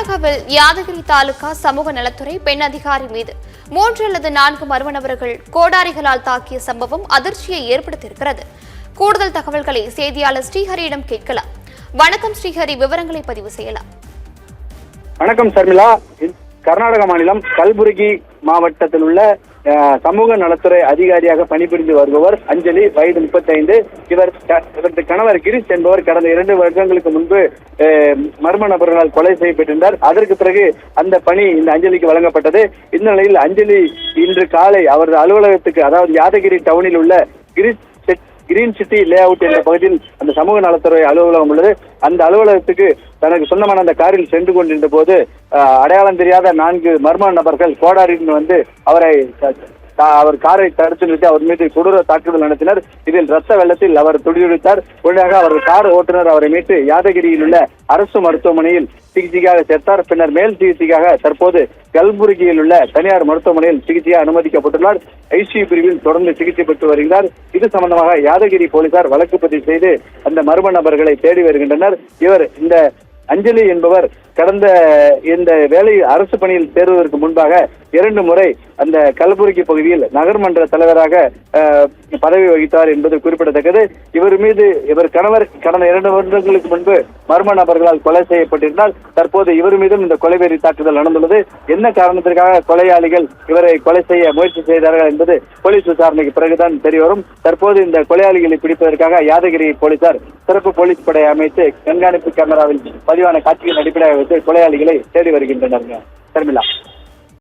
கர்நாடகாவில் யாதகிரி தாலுகா சமூக நலத்துறை பெண் அதிகாரி மீது 3 அல்லது 4 மர்ம நபர்கள் கோடாரிகளால் தாக்கிய சம்பவம் அதிர்ச்சியை ஏற்படுத்தியிருக்கிறது. கூடுதல் தகவல்களை செய்தியாளர் ஸ்ரீஹரியிடம் கேட்கலாம். வணக்கம் ஸ்ரீஹரி, விவரங்களை பதிவு செய்யலாம். வணக்கம் சர்மிளா. கர்நாடக மாநிலம் கல்புர்கி மாவட்டத்தில் உள்ள சமூக நலத்துறை அதிகாரியாக பணிபுரிந்து வருபவர் அஞ்சலி, வயது 35. இவரது கணவர் கிரீஷ் என்பவர் கடந்த 2 வருடங்களுக்கு முன்பு மர்ம நபர்களால் கொலை செய்யப்பட்டிருந்தார். அதற்கு பிறகு அந்த பணி இந்த அஞ்சலிக்கு வழங்கப்பட்டது. இந்த நிலையில் அஞ்சலி இன்று காலை அவரது அலுவலகத்துக்கு, அதாவது யாதகிரி டவுனில் உள்ள கிரீன் சிட்டி லே அவுட் என்ற பகுதியில் அந்த சமூக நலத்துறை அலுவலகம் உள்ளது. அந்த அலுவலகத்துக்கு தனக்கு சொந்தமான அந்த காரில் சென்று கொண்டிருந்த போது அடையாளம் தெரியாத 4 மர்ம நபர்கள் கோடாரின்னு வந்து அவர் காரை தடுத்து நிறுத்தி அவர் மீது கொடூர தாக்குதல் நடத்தினர். இதில் ரத்த வெள்ளத்தில் அவர் துடிதுடித்தார். உடனடியாக அவரது கார் ஓட்டுநர் அவரை மீட்டு யாதகிரியில் உள்ள அரசு மருத்துவமனையில் சிகிச்சைக்காக சேர்த்தார். பின்னர் மேல் சிகிச்சைக்காக தற்போது கல்புர்கியில் உள்ள தனியார் மருத்துவமனையில் சிகிச்சையாக அனுமதிக்கப்பட்டுள்ளார். ஐசியு பிரிவில் தொடர்ந்து சிகிச்சை பெற்று வருகிறார். இது சம்பந்தமாக யாதகிரி போலீசார் வழக்கு பதிவு செய்து அந்த மர்ம நபர்களை தேடி வருகின்றனர். இவர் இந்த அஞ்சலி என்பவர் கடந்த இந்த வேலை அரசு பணியில் சேருவதற்கு முன்பாக 2 முறை அந்த கல்புர்கி பகுதியில் நகர்மன்ற தலைவராக பதவி வகித்தார் என்பது குறிப்பிடத்தக்கது. இவர் கணவர் கடந்த 2 வருடங்களுக்கு முன்பு மர்ம நபர்களால் கொலை செய்யப்பட்டிருந்தால் தற்போது இவர் மீதும் இந்த கொலைவெறி தாக்குதல் நடந்துள்ளது. என்ன காரணத்திற்காக கொலையாளிகள் இவரை கொலை செய்ய முயற்சி செய்தார்கள் என்பது போலீஸ் விசாரணைக்கு பிறகுதான் தெரியவரும். தற்போது இந்த கொலையாளிகளை பிடிப்பதற்காக யாதகிரி போலீசார் சிறப்பு போலீஸ் படை அமைத்து கண்காணிப்பு கேமராவில் பதிவான காட்சிகள் அடிப்படையாக வைத்து கொலையாளிகளை தேடி வருகின்றனர்.